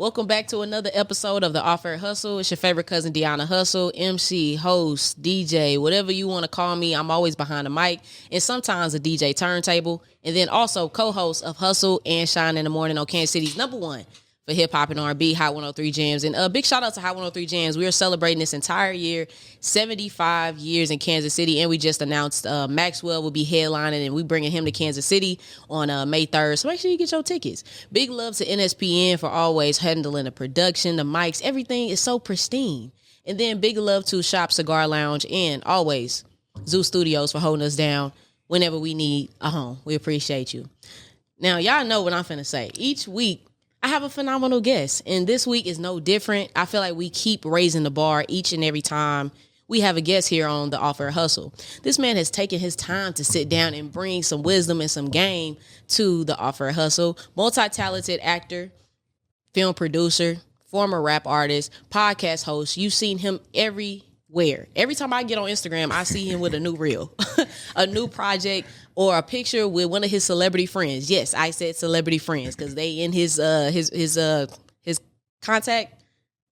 Welcome back to another episode of the Off Air Hustle. It's your favorite cousin, Deona Hustle, MC, host, DJ, whatever you want to call me. I'm always behind the mic and sometimes a DJ turntable. And then also co-host of Hustle and Shine in the Morning on Kansas City's #1 for hip hop and R&B, Hot 103 Jams. And a big shout out to Hot 103 Jams. We are celebrating this entire year, 75 years in Kansas City. And we just announced Maxwell will be headlining and we bringing him to Kansas City on May 3rd. So make sure you get your tickets. Big love to NSPN for always handling the production, the mics, everything is so pristine. And then big love to Shop Cigar Lounge and always Zoo Studios for holding us down whenever we need a home. We appreciate you. Now, y'all know what I'm finna say. Each week, I have a phenomenal guest, and this week is no different. I feel like we keep raising the bar each and every time we have a guest here on the Off Air Hustle. This man has taken his time to sit down and bring some wisdom and some game to the Off Air Hustle. Multi-talented actor, film producer, former rap artist, podcast host. You've seen him everywhere. Every time I get on Instagram, I see him with a new reel, a new project, or a picture with one of his celebrity friends. Yes, I said celebrity friends because they in his contact.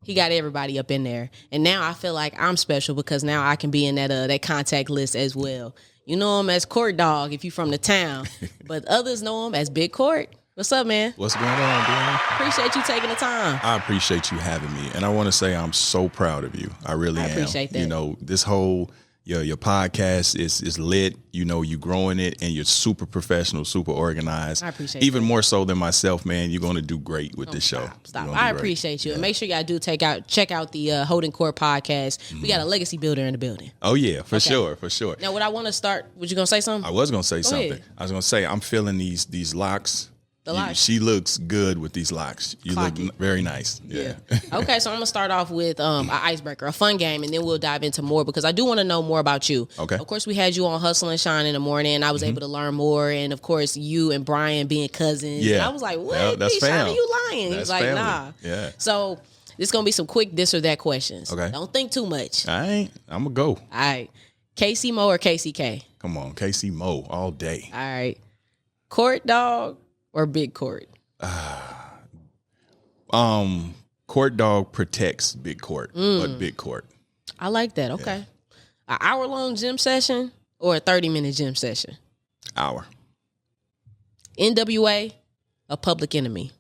He got everybody up in there, and now I feel like I'm special because now I can be in that contact list as well. You know him as Court Dog if you from the town, but others know him as Big Court. What's up, man? What's going on, Deona? Appreciate you taking the time. I appreciate you having me, and I want to say I'm so proud of you. I really am. I appreciate that. You know, this whole your podcast is lit. You know, you growing it, and you're super professional, super organized. I appreciate even that. more so than myself, man. You're going to do great with this show. Stop. I appreciate you. Yeah. And make sure y'all do check out the Holdin Court podcast. Mm-hmm. We got a legacy builder in the building. Oh yeah, for sure. Now, what I want to start. Was you gonna say something? I was gonna say something. Ahead. I was gonna say I'm feeling these locks. She looks good with these locks. You Clocky. Look very nice. Yeah. Okay, so I'm gonna start off with an icebreaker, a fun game, and then we'll dive into more because I do want to know more about you. Okay. Of course, we had you on Hustle and Shine in the Morning, and I was able to learn more. And of course, you and Brian being cousins. Yeah. And I was like, what? Well, that's Shine, fam. you lying? He was That's like, family. nah. Yeah. So this gonna be some quick this or that questions. Okay. Don't think too much. All right. I'm gonna go. All right. KC Mo or KCK? Come on, KC Mo all day. All right. Court Dog or Big Court? Court Dog protects Big Court, but Big Court. I like that. Okay. An hour-long gym session or a 30-minute gym session? Hour. NWA or Public Enemy?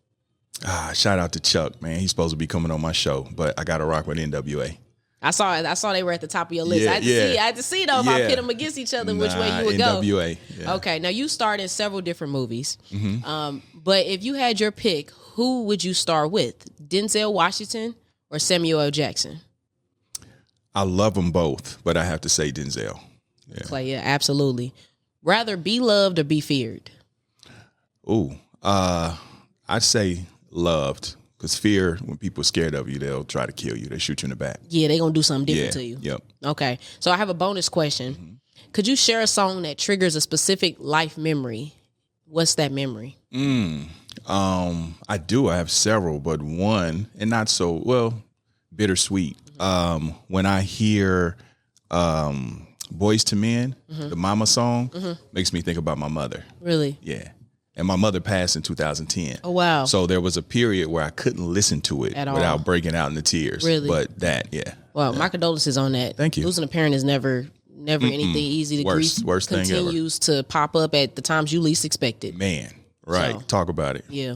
Shout out to Chuck, man. He's supposed to be coming on my show, but I got to rock with NWA. I saw they were at the top of your list. Yeah, I had to see though if I pit them against each other, which way you would go. NWA. Yeah. Okay, now you starred in several different movies. Mm-hmm. But if you had your pick, who would you star with? Denzel Washington or Samuel L. Jackson? I love them both, but I have to say Denzel. Yeah. Clay, yeah, absolutely. Rather be loved or be feared? Ooh, I'd say loved. Because fear, when people are scared of you, they'll try to kill you. They shoot you in the back. Yeah, they're going to do something different to you. Yep. Okay. So I have a bonus question. Mm-hmm. Could you share a song that triggers a specific life memory? What's that memory? I do. I have several, but one, and not so, well, bittersweet. When I hear Boys to Men, the Mama song, makes me think about my mother. Really? Yeah. And my mother passed in 2010. Oh, wow. So there was a period where I couldn't listen to it without breaking out into tears. Really? But that, yeah. Well, my condolences on that. Thank you. Losing a parent is never anything easy. The grief worst thing ever. Continues to pop up at the times you least expect it. Man, right. So, talk about it. Yeah.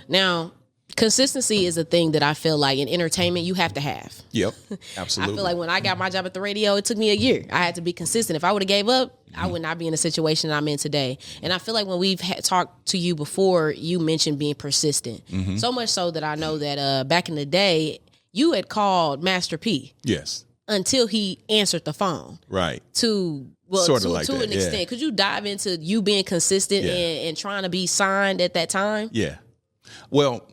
Now, consistency is a thing that I feel like in entertainment you have to have. Yep, absolutely. I feel like when I got my job at the radio, it took me a year. I had to be consistent. If I would have gave up, I would not be in the situation I'm in today. And I feel like when we've talked to you before, you mentioned being persistent. So much so that I know that back in the day, you had called Master P. Yes. Until he answered the phone. Right. To an extent. Could you dive into you being consistent and trying to be signed at that time? Yeah. Well,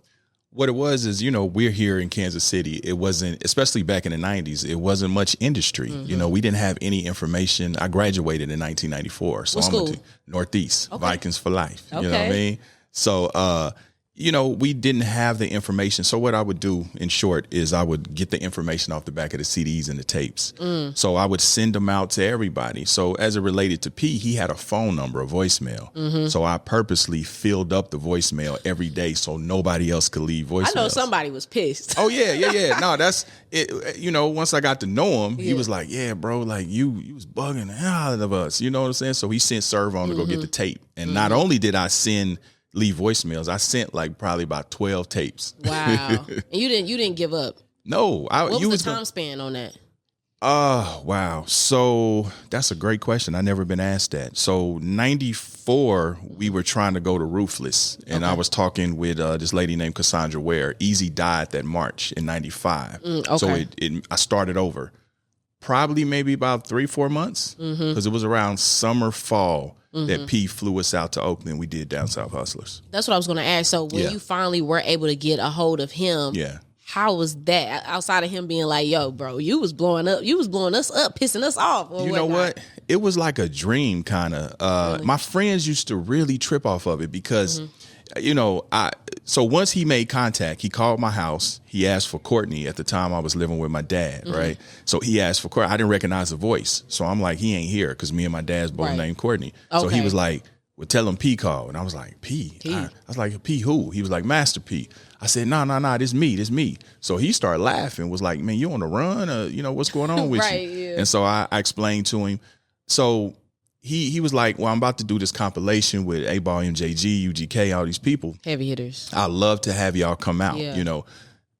what it was is, we're here in Kansas City. It wasn't, especially back in the 90s, it wasn't much industry. We didn't have any information. I graduated in 1994. So what I'm school? Northeast, Okay. Vikings for life. Okay. You know what I mean? So we didn't have the information. So what I would do, in short, is I would get the information off the back of the CDs and the tapes. So I would send them out to everybody. So as it related to P, he had a phone number, a voicemail. So I purposely filled up the voicemail every day so nobody else could leave voicemails. I know somebody was pissed. Oh, yeah. No, that's it. Once I got to know him, he was like, yeah, bro, like you was bugging the hell out of us. You know what I'm saying? So he sent Serv on to go get the tape. And not only did I leave voicemails, I sent like probably about 12 tapes. Wow. And you didn't give up. No. What was the time span on that? Wow. So that's a great question. I never been asked that. So 94, we were trying to go to Ruthless. And I was talking with this lady named Cassandra Ware. Easy died that March in 95. So I started over. Probably maybe about 3-4 months. Because it was around summer, fall. That P flew us out to Oakland. We did Down South Hustlers. That's what I was going to ask. So when you finally were able to get a hold of him, how was that? Outside of him being like, yo, bro, you was blowing us up, pissing us off. Or you know what? It was like a dream, kind of. Really? My friends used to really trip off of it because, so once he made contact, he called my house. He asked for Courtney. At the time, I was living with my dad, right? So he asked for Courtney. I didn't recognize the voice. So I'm like, he ain't here because me and my dad's both named Courtney. So he was like, well, tell him P called. And I was like, P? I was like, P who? He was like, Master P. I said, no, this me. So he started laughing, was like, man, you on the run? What's going on with you? Yeah. And so I explained to him. So he was like, well, I'm about to do this compilation with A-Ball, MJG, UGK, all these people. Heavy hitters. I'd love to have y'all come out,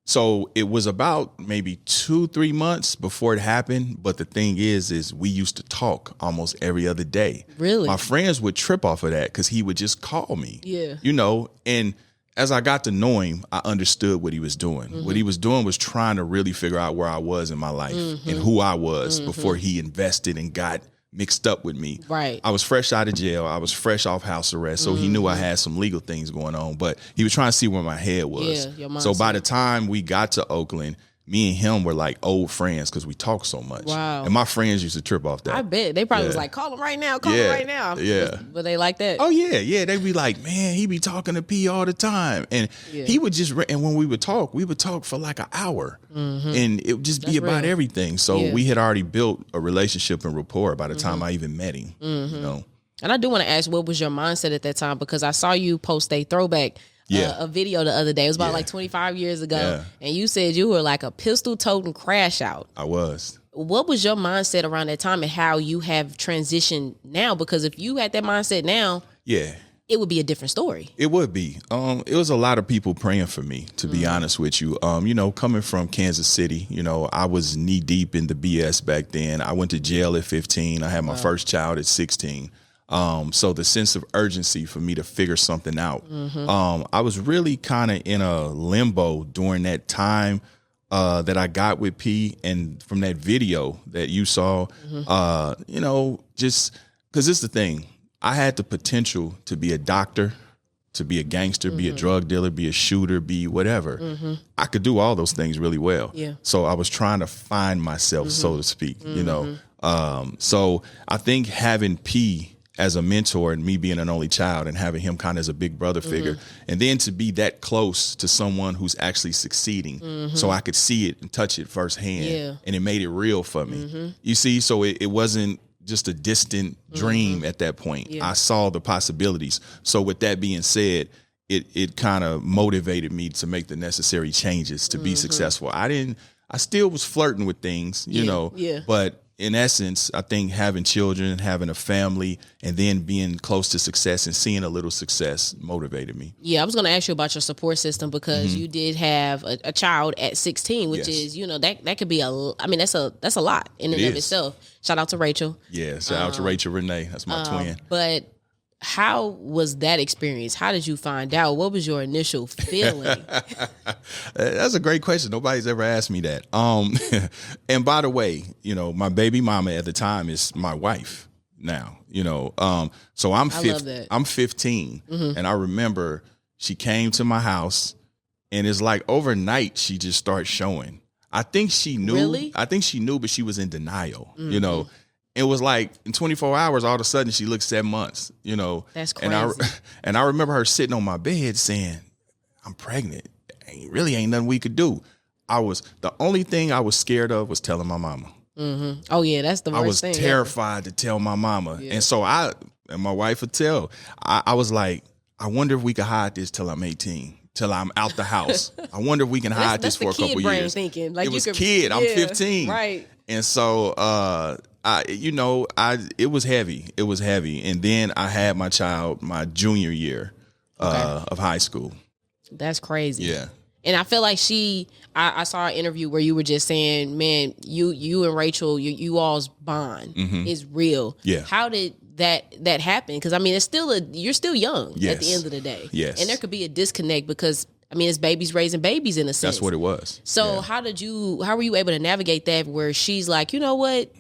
So it was about maybe 2-3 months before it happened. But the thing is we used to talk almost every other day. Really? My friends would trip off of that because he would just call me. Yeah. And as I got to know him, I understood what he was doing. What he was doing was trying to really figure out where I was in my life and who I was before he invested and got mixed up with me. Right. I was fresh out of jail. I was fresh off house arrest. So he knew I had some legal things going on, but he was trying to see where my head was. Yeah, so by the time we got to Oakland, me and him were like old friends because we talked so much. Wow. And my friends used to trip off that. I bet. They probably was like, call him right now. Call him right now. Yeah. But they like that. Oh, yeah. They'd be like, man, he be talking to P all the time. And he would just, and when we would talk for like an hour. And it would just be about everything. So we had already built a relationship and rapport by the time I even met him. And I do want to ask, what was your mindset at that time? Because I saw you post a throwback a video the other day. It was about like 25 years ago. And you said you were like a pistol-toting crash out. I was. What was your mindset around that time and how you have transitioned now? Because if you had that mindset now, it would be a different story. It would be. It was a lot of people praying for me, to be honest with you. Coming from Kansas City, I was knee deep in the BS back then. I went to jail at 15. I had my first child at 16. So the sense of urgency for me to figure something out. I was really kind of in a limbo during that time that I got with P, and from that video that you saw, just because it's the thing. I had the potential to be a doctor, to be a gangster, be a drug dealer, be a shooter, be whatever. I could do all those things really well. So I was trying to find myself, so to speak, So I think having P as a mentor and me being an only child and having him kind of as a big brother figure, and then to be that close to someone who's actually succeeding so I could see it and touch it firsthand, and it made it real for me. You see, so it wasn't just a distant dream at that point. I saw the possibilities. So with that being said, it kind of motivated me to make the necessary changes to be successful. I still was flirting with things, but in essence, I think having children, having a family, and then being close to success and seeing a little success motivated me. Yeah, I was going to ask you about your support system because you did have a child at 16, which is, that could be that's a lot in and of itself. Shout out to Rachel. Yeah, shout out to Rachel Renee. That's my twin. But how was that experience? How did you find out? What was your initial feeling? That's a great question. Nobody's ever asked me that. And by the way, my baby mama at the time is my wife now, so I'm 15 and I remember she came to my house and it's like overnight she just started showing. I think she knew. Really? I think she knew, but she was in denial, It was like in 24 hours, all of a sudden she looked 7 months, That's crazy. And I remember her sitting on my bed saying, I'm pregnant. Ain't nothing we could do. The only thing I was scared of was telling my mama. Mm-hmm. Oh yeah, that's the worst thing. I was terrified to tell my mama. Yeah. And so and my wife would tell, I was like, I wonder if we could hide this till I'm 18, till I'm out the house. I wonder if we can hide this for a couple years. Thinking. Like it was kid. I'm 15. Right. And so, it was heavy. It was heavy. And then I had my child my junior year of high school. That's crazy. Yeah. And I feel like I saw an interview where you were just saying, man, you and Rachel, you all's bond is real. Yeah. How did that happen? Because I mean, you're still young at the end of the day. Yes. And there could be a disconnect because I mean, it's babies raising babies in a sense. That's what it was. So how were you able to navigate that where she's like, you know what?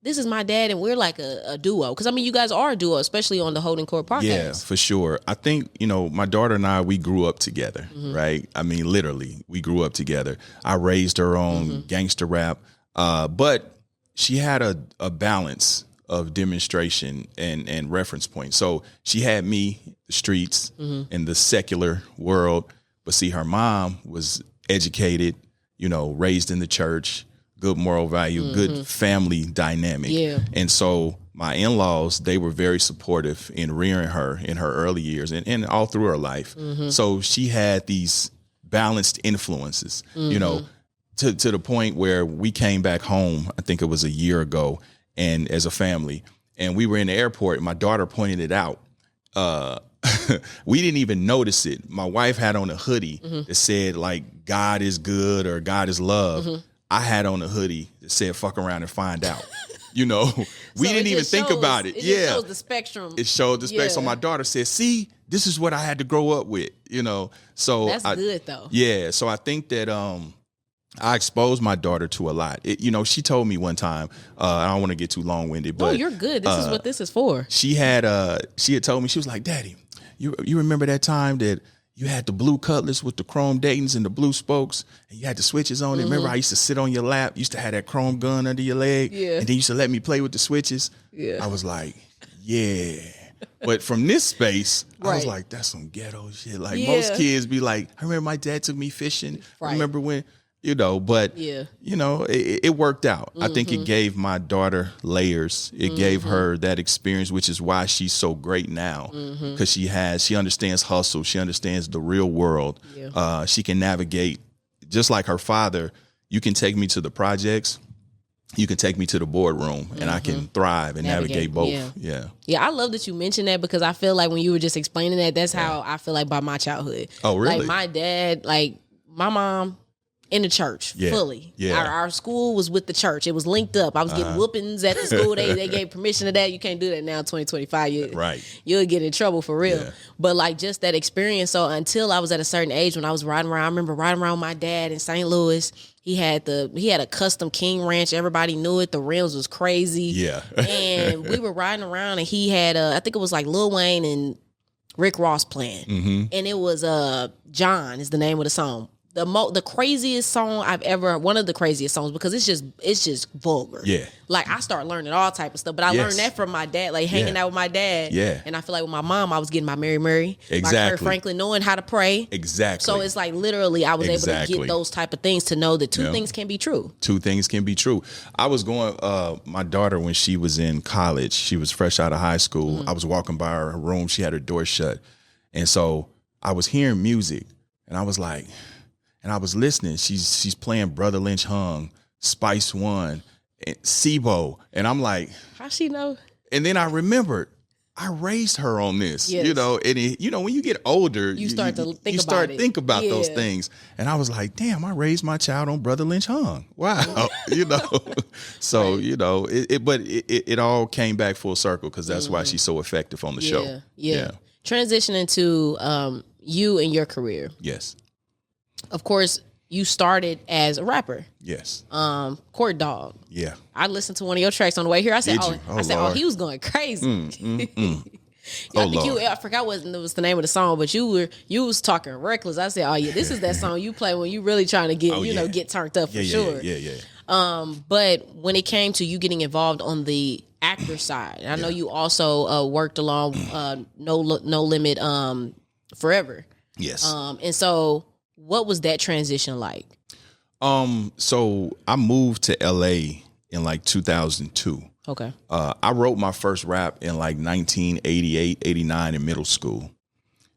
This is my dad and we're like a duo. Because, I mean, you guys are a duo, especially on the Holdin Court podcast. Yeah, for sure. I think, my daughter and I, we grew up together, right? I mean, literally, we grew up together. I raised her on gangster rap, but she had a balance of demonstration and reference point. So she had me, the streets, and the secular world. But see, her mom was educated, raised in the church, good moral value, good family dynamic. Yeah. And so my in-laws, they were very supportive in rearing her in her early years and all through her life. So she had these balanced influences, to the point where we came back home, I think it was a year ago, and as a family, and we were in the airport, and my daughter pointed it out. We didn't even notice it. My wife had on a hoodie that said like, God is good or God is love. I had on a hoodie that said, fuck around and find out. We didn't even think about it. It shows the spectrum. It showed the spectrum. So my daughter said, see, this is what I had to grow up with, So that's good though. Yeah. So I think that I exposed my daughter to a lot. She told me one time, I don't want to get too long-winded, but you're good. This is what this is for. She had told me, she was like, Daddy, you remember that time that you had the blue Cutlass with the chrome Daytons and the blue spokes, and you had the switches on it. Remember, I used to sit on your lap, used to have that chrome gun under your leg, and then you used to let me play with the switches. Yeah. I was like, yeah. But from this space, I was like, that's some ghetto shit. Like most kids be like, I remember my dad took me fishing. Right. I remember when, but it worked out. I think it gave my daughter layers. It gave her that experience, which is why she's so great now, because she understands hustle. She understands the real world. Yeah. She can navigate just like her father. You can take me to the projects. You can take me to the boardroom and I can thrive and navigate both. Yeah. I love that you mentioned that because I feel like when you were just explaining that, that's how I feel like by my childhood. Oh, really? Like my dad, like my mom, in the church fully. Yeah. Our school was with the church. It was linked up. I was getting whoopings at the school. They gave permission to that. You can't do that now, 2025. You'll get in trouble for real. Yeah. But like just that experience. So until I was at a certain age when I was riding around, I remember riding around with my dad in St. Louis. He had a custom King Ranch. Everybody knew it. The rims was crazy. Yeah. And we were riding around and he had I think it was like Lil Wayne and Rick Ross playing. And it was John is the name of the song. The craziest song I've ever, one of the craziest songs, because it's just vulgar. Yeah. Like I started learning all type of stuff, but I learned that from my dad, like hanging out with my dad. Yeah. And I feel like with my mom, I was getting my Mary Murray, my Kirk Franklin, knowing how to pray. Exactly. So it's like literally I was able to get those type of things to know that two things can be true. Two things can be true. I was going, my daughter, when she was in college, she was fresh out of high school. I was walking by her room. She had her door shut. And so I was hearing music and I was like, and I was listening. She's playing Brother Lynch Hung, Spice One, and SIBO. And I'm like, how she know? And then I remembered I raised her on this. Yes. And when you get older, you start to think about those things. And I was like, damn, I raised my child on Brother Lynch Hung. Wow. So, but it all came back full circle because that's why she's so effective on the show. Yeah. Transitioning to you and your career. Yes. Of course, you started as a rapper. Yes. Court Dog. Yeah. I listened to one of your tracks on the way here. I said, he was going crazy. I forgot what was the name of the song, but you was talking reckless. I said, oh yeah, this is that song you play when you really trying to get get turned up for sure. Yeah. But when it came to you getting involved on the actor side, I know you also worked along No Limit Forever. Yes. And so what was that transition like? So I moved to LA in like 2002. Okay. I wrote my first rap in like 1988, 89 in middle school.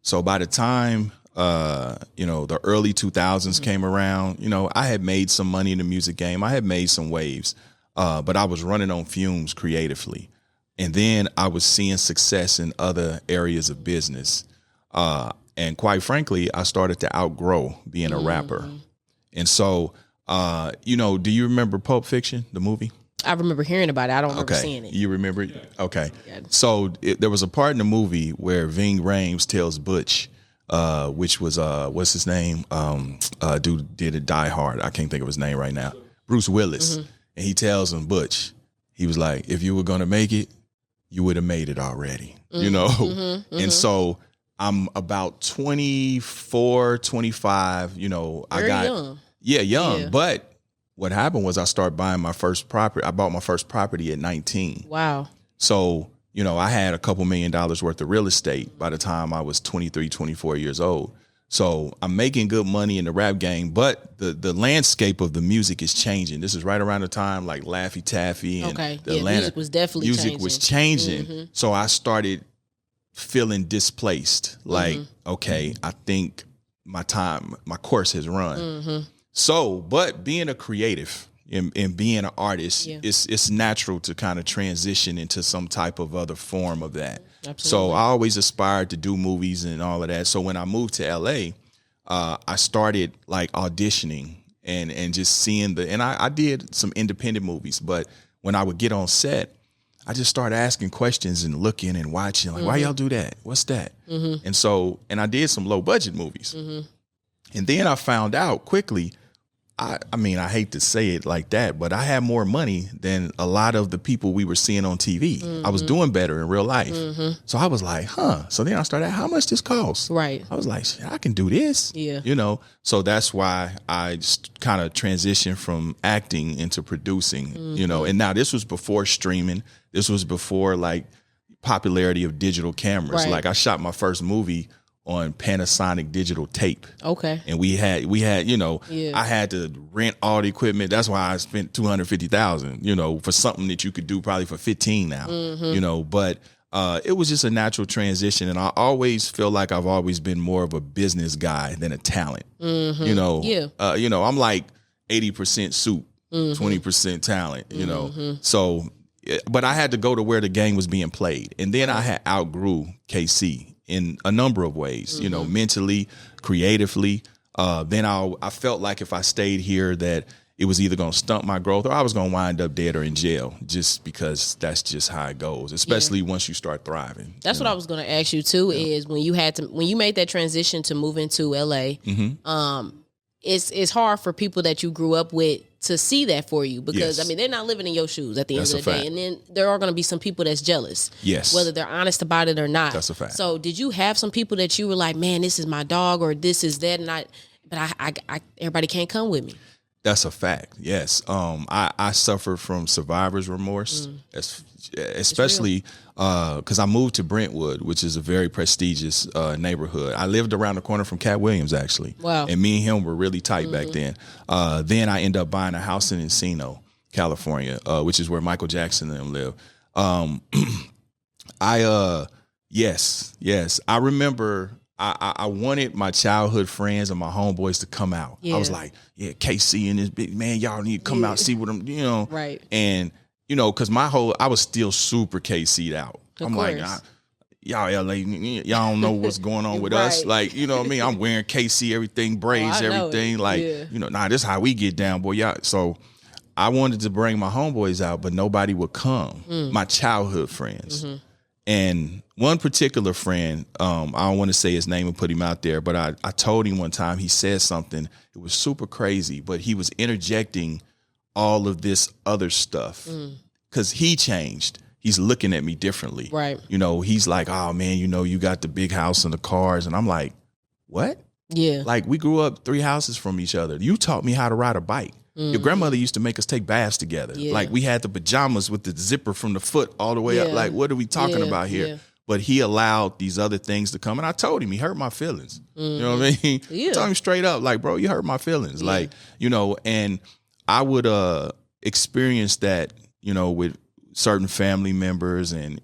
So by the time, the early 2000s came around, I had made some money in the music game. I had made some waves, but I was running on fumes creatively. And then I was seeing success in other areas of business. And quite frankly, I started to outgrow being a rapper. And so, do you remember Pulp Fiction, the movie? I remember hearing about it. I don't remember seeing it. You remember it? Okay. Yeah. So there was a part in the movie where Ving Rhames tells Butch, which was, what's his name? Dude did it Die Hard. I can't think of his name right now. Bruce Willis. And he tells him, Butch, he was like, if you were going to make it, you would have made it already, And so I'm about 24, 25, I got young. Yeah, young. Yeah. But what happened was I started buying my first property. I bought my first property at 19. Wow. So, I had a couple $1 million worth of real estate by the time I was 23, 24 years old. So I'm making good money in the rap game, but the landscape of the music is changing. This is right around the time like Laffy Taffy and the Atlanta music was definitely changing. So I started feeling displaced. Like, okay, I think my course has run. So, but being a creative and being an artist, it's natural to kind of transition into some type of other form of that. Absolutely. So I always aspired to do movies and all of that. So when I moved to LA, I started like auditioning and just seeing and I did some independent movies, but when I would get on set, I just started asking questions and looking and watching, like, why y'all do that? What's that? And I did some low budget movies. And then I found out quickly, I hate to say it like that, but I had more money than a lot of the people we were seeing on TV. I was doing better in real life. So I was like, So then I started, how much this costs? Right. I was like, I can do this. Yeah. So that's why I kind of transitioned from acting into producing, and now this was before streaming. This was before like popularity of digital cameras. Right. Like I shot my first movie on Panasonic digital tape. Okay. And we had, I had to rent all the equipment. That's why I spent $250,000, for something that you could do probably for 15 now, but it was just a natural transition. And I always feel like I've always been more of a business guy than a talent, I'm like 80% soup, 20% talent, so, but I had to go to where the game was being played. And then I had outgrew KC in a number of ways, mentally, creatively. Then I felt like if I stayed here that it was either going to stunt my growth or I was going to wind up dead or in jail, just because that's just how it goes, especially once you start thriving. That's what I was going to ask you too, is when you made that transition to move into LA, it's hard for people that you grew up with to see that for you, because they're not living in your shoes at the end of the day. And then there are going to be some people that's jealous. Yes. Whether they're honest about it or not. That's a fact. So did you have some people that you were like, man, this is my dog, or this is that, and I everybody can't come with me? That's a fact. Yes. I suffered from survivor's remorse, especially because I moved to Brentwood, which is a very prestigious neighborhood. I lived around the corner from Cat Williams, actually. Wow. And me and him were really tight back then. Then I ended up buying a house in Encino, California, which is where Michael Jackson and them live. Yes. I remember I wanted my childhood friends and my homeboys to come out. I was like, KC and this big man, y'all need to come out, see what I'm, Right. And, because I was still super KC'd out. Of I'm course. like, y'all LA, y'all don't know what's going on with us. Like, you know what I mean? I'm wearing KC, everything, braids, everything. Like, this is how we get down, boy. Y'all. So I wanted to bring my homeboys out, but nobody would come. My childhood friends. And one particular friend, I don't want to say his name and put him out there, but I told him one time, he said something, it was super crazy, but he was interjecting all of this other stuff because he changed. He's looking at me differently. Right. He's like, oh man, you got the big house and the cars. And I'm like, what? Yeah. Like we grew up 3 houses from each other. You taught me how to ride a bike. Your grandmother used to make us take baths together. Like we had the pajamas with the zipper from the foot all the way up. Like, what are we talking about here? but he allowed these other things to come. And I told him he hurt my feelings. You know what I mean? Yeah. I told him straight up, like, bro, you hurt my feelings. Yeah. Like, you know, and I would experience that, you know, with certain family members and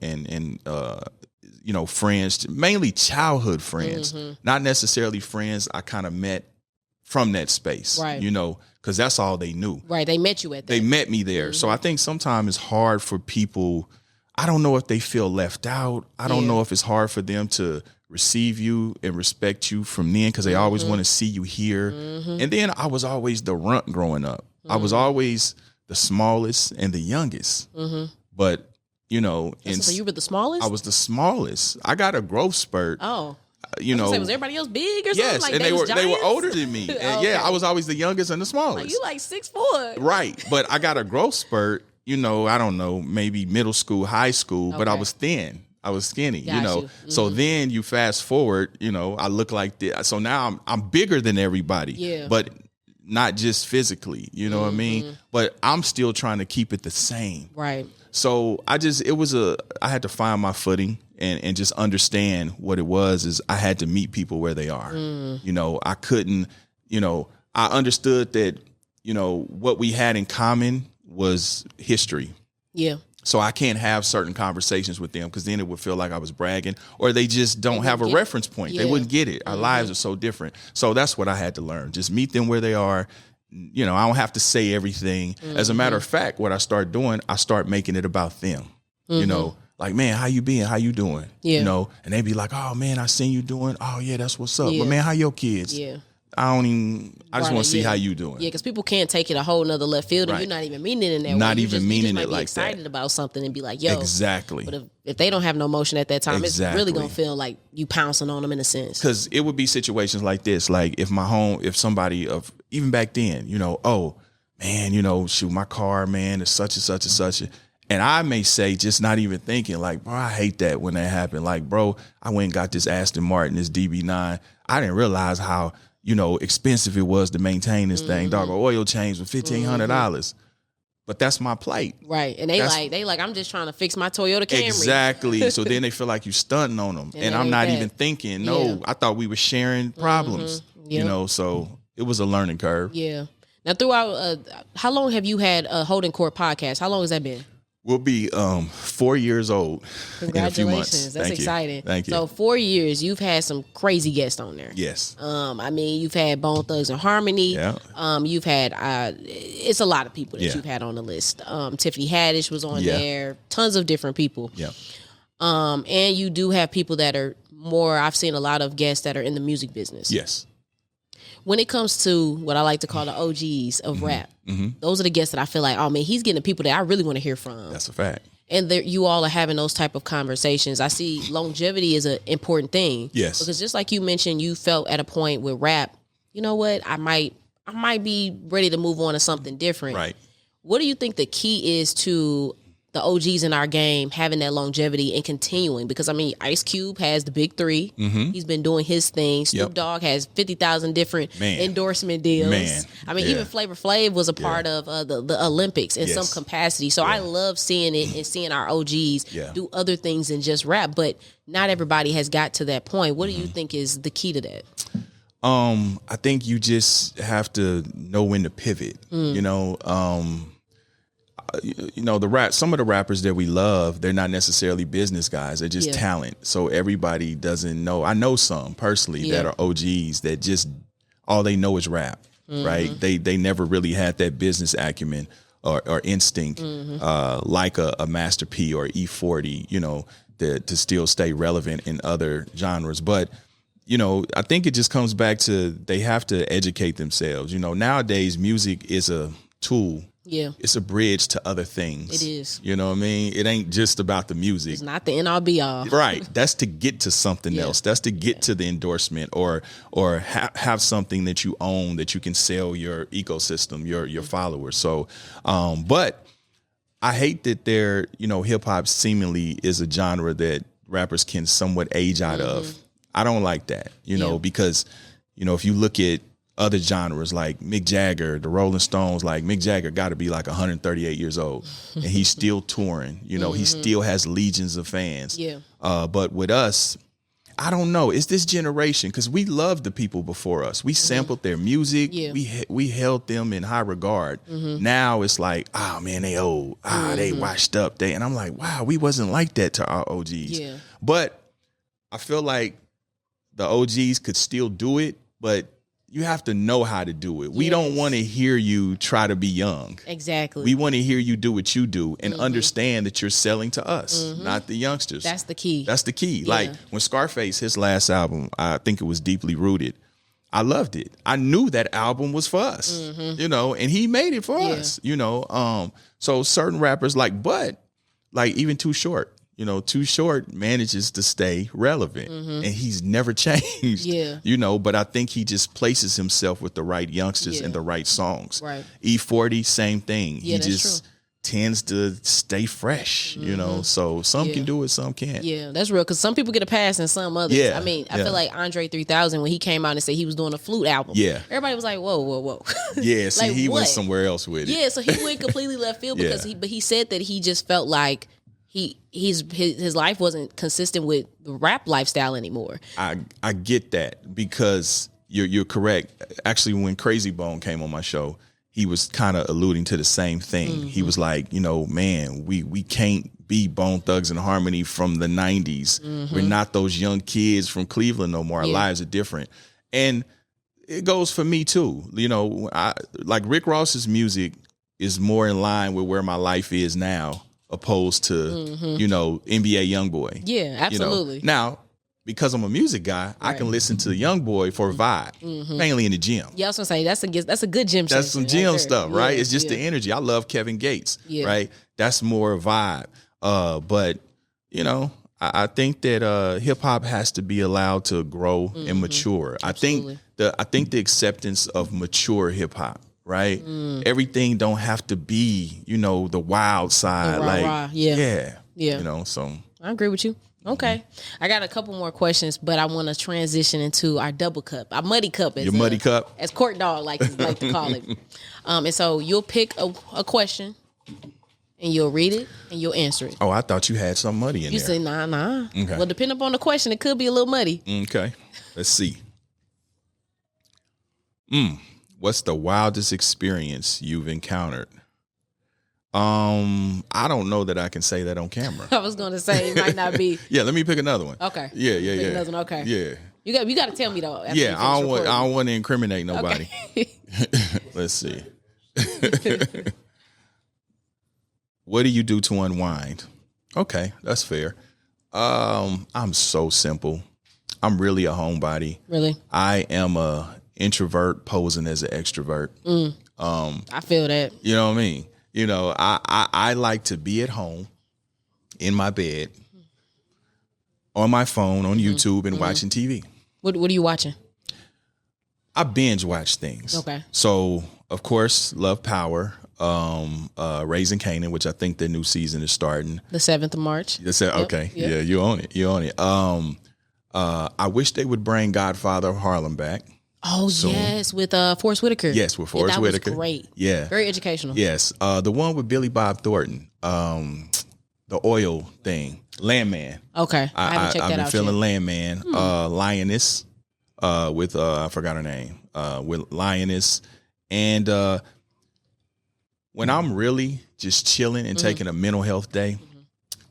you know, friends, mainly childhood friends, not necessarily friends I kind of met from that space, right? You know, because that's all they knew. Right. They met you at that. They met me there. So I think sometimes it's hard for people. I don't know if they feel left out. I don't know if it's hard for them to receive you and respect you from then because they always want to see you here. And then I was always the runt growing up. I was always the smallest and the youngest. But, you know. So you were the smallest? I was the smallest. I got a growth spurt. Oh. You know, was everybody else big or something? Yes, like and they were older than me. And okay. I was always the youngest and the smallest. Like you like 6'4". Right. But I got a growth spurt, you know, I don't know, maybe middle school, high school, but I was thin. I was skinny, you know. So then you fast forward, you know, I look like this. So now I'm bigger than everybody. Yeah. But not just physically, you know what I mean? But I'm still trying to keep it the same. Right. So I had to find my footing and just understand what it was is I had to meet people where they are. You know, I couldn't, you know, I understood that, you know, what we had in common was history. Yeah. So I can't have certain conversations with them because then it would feel like I was bragging or they just don't have a reference point. They wouldn't get it. Our lives are so different. So that's what I had to learn. Just meet them where they are. You know, I don't have to say everything. As a matter of fact, what I start doing, I start making it about them. You know, like, man, how you been? How you doing? Yeah. You know, and they be like, oh, man, I seen you doing. Oh, yeah, that's what's up. But, man, how your kids? Yeah. I just want to see how you doing. Yeah, because people can't take it a whole nother left field and you're not even meaning it in that way. Not even meaning it like that. You just might be excited about something and be like, yo. Exactly. But if they don't have no motion at that time, it's really going to feel like you pouncing on them in a sense. Because it would be situations like this. Like if somebody even back then, you know, oh, man, you know, shoot, my car, man, is such and such and such. And I may say, just not even thinking, like, bro, I hate that when that happened. Like, bro, I went and got this Aston Martin, this DB9. I didn't realize how, you know, expensive it was to maintain this thing. Dog, oil change was $1,500. But that's my plight. Right. And they like, I'm just trying to fix my Toyota Camry. Exactly. So then they feel like you stunting on them. And I'm not even thinking, I thought we were sharing problems, you know, so it was a learning curve. Yeah. Now, throughout, how long have you had a Holdin Court podcast? How long has that been? We'll be 4 years old in a few months. That's exciting. Thank you. So 4 years, you've had some crazy guests on there. Yes. I mean, you've had Bone Thugs and Harmony. Yeah. You've had it's a lot of people that you've had on the list. Tiffany Haddish was on there. Tons of different people. Yeah. And you do have people that are more. I've seen a lot of guests that are in the music business. Yes. When it comes to what I like to call the OGs of rap, those are the guests that I feel like, oh man, he's getting the people that I really want to hear from. That's a fact. And you all are having those type of conversations. I see longevity is an important thing. Yes. Because just like you mentioned, you felt at a point with rap, you know what, I might be ready to move on to something different. Right. What do you think the key is to the OGs in our game having that longevity and continuing? Because I mean, Ice Cube has the big three. He's been doing his thing. Snoop Dogg has 50,000 different endorsement deals. I mean, even Flavor Flav was a part of the Olympics in some capacity. So I love seeing it and seeing our OGs do other things than just rap. But not everybody has got to that point. What do you think is the key to that? I think you just have to know when to pivot. You know, some of the rappers that we love, they're not necessarily business guys. They're just talent. So everybody doesn't know. I know some personally that are OGs that just all they know is rap, right? They never really had that business acumen or instinct like a Master P or E40, you know, to still stay relevant in other genres. But you know, I think it just comes back to they have to educate themselves. You know, nowadays music is a tool. Yeah. It's a bridge to other things. It is. You know what I mean? It ain't just about the music. It's not the end all be all. Right. That's to get to something else. That's to get to the endorsement or have something that you own that you can sell your ecosystem, your followers. So, but I hate that hip hop seemingly is a genre that rappers can somewhat age out of. I don't like that, because, if you look at other genres like Mick Jagger, the Rolling Stones. Like Mick Jagger got to be like 138 years old, and he's still touring. You know, he still has legions of fans. Yeah. But with us, I don't know. It's this generation because we loved the people before us. We sampled their music. Yeah. We held them in high regard. Now it's like, oh man, they old. They washed up. And I'm like, wow, we wasn't like that to our OGs. Yeah. But I feel like the OGs could still do it, but you have to know how to do it. We don't want to hear you try to be young. Exactly. We want to hear you do what you do and understand that you're selling to us, not the youngsters. That's the key. That's the key. Yeah. Like when Scarface, his last album, I think it was Deeply Rooted. I loved it. I knew that album was for us, you know, and he made it for us, you know. So certain rappers like even Too Short. You know, Too Short manages to stay relevant and he's never changed, you know, but I think he just places himself with the right youngsters and the right songs. Right. E40, same thing. Yeah, He that's just tends to stay fresh, you know, so some can do it, some can't. Yeah, that's real. Because some people get a pass and some others. Yeah, I mean, I feel like Andre 3000, when he came out and said he was doing a flute album. Yeah. Everybody was like, whoa. Yeah, see, Like, he what? went somewhere else with it. Yeah, so he went completely left field because he said that he just felt like his life wasn't consistent with the rap lifestyle anymore. I get that because you're correct. Actually, when Crazy Bone came on my show, he was kind of alluding to the same thing. He was like, you know, man, we can't be Bone Thugs and Harmony from the 90s. We're not those young kids from Cleveland no more. Our lives are different. And it goes for me too. You know, like Rick Ross's music is more in line with where my life is now, opposed to, you know, NBA Youngboy. Yeah, absolutely. You know? Now, because I'm a music guy, I can listen to Youngboy for a vibe, mainly in the gym. Yeah, I was gonna say that's a good gym. That's some session gym right stuff, there. right? Yeah, It's just the energy. I love Kevin Gates, right? That's more a vibe. But you know, I think that hip hop has to be allowed to grow and mature. Absolutely. I think the acceptance of mature hip hop. Right, everything don't have to be, you know, the wild side. Rah. Yeah. You know. So I agree with you. Okay, I got a couple more questions, but I want to transition into our double cup, our muddy cup. Your muddy cup, as Court Dog like to call it. And so you'll pick a question, and you'll read it, and you'll answer it. Oh, I thought you had some muddy in You there. say nah. Okay. Well, depending upon the question, it could be a little muddy. Okay, let's see. What's the wildest experience you've encountered? I don't know that I can say that on camera. I was going to say it might not be. Yeah, let me pick another one. Okay. Yeah. Pick another one. Okay. Yeah. You got to tell me though. After Yeah, I don't want to incriminate nobody. Okay. Let's see. What do you do to unwind? Okay, that's fair. I'm so simple. I'm really a homebody. Really? I am a introvert posing as an extrovert. I feel that. You know what I mean? You know, I like to be at home in my bed on my phone on YouTube and watching TV. What are you watching? I binge watch things. Okay. So of course, Love Power, Raising Kanan, which I think the new season is starting. The 7th of March. Okay. Yep. Yeah, you own it. I wish they would bring Godfather of Harlem back. Oh, yes, with Forrest Whitaker. Yes, with Forrest Whitaker. That was great. Yeah. Very educational. Yes. The one with Billy Bob Thornton, the oil thing, Landman. Okay. I haven't checked that out. I've been feeling yet. Landman. Lioness, with I forgot her name. With Lioness. And when I'm really just chilling and taking a mental health day,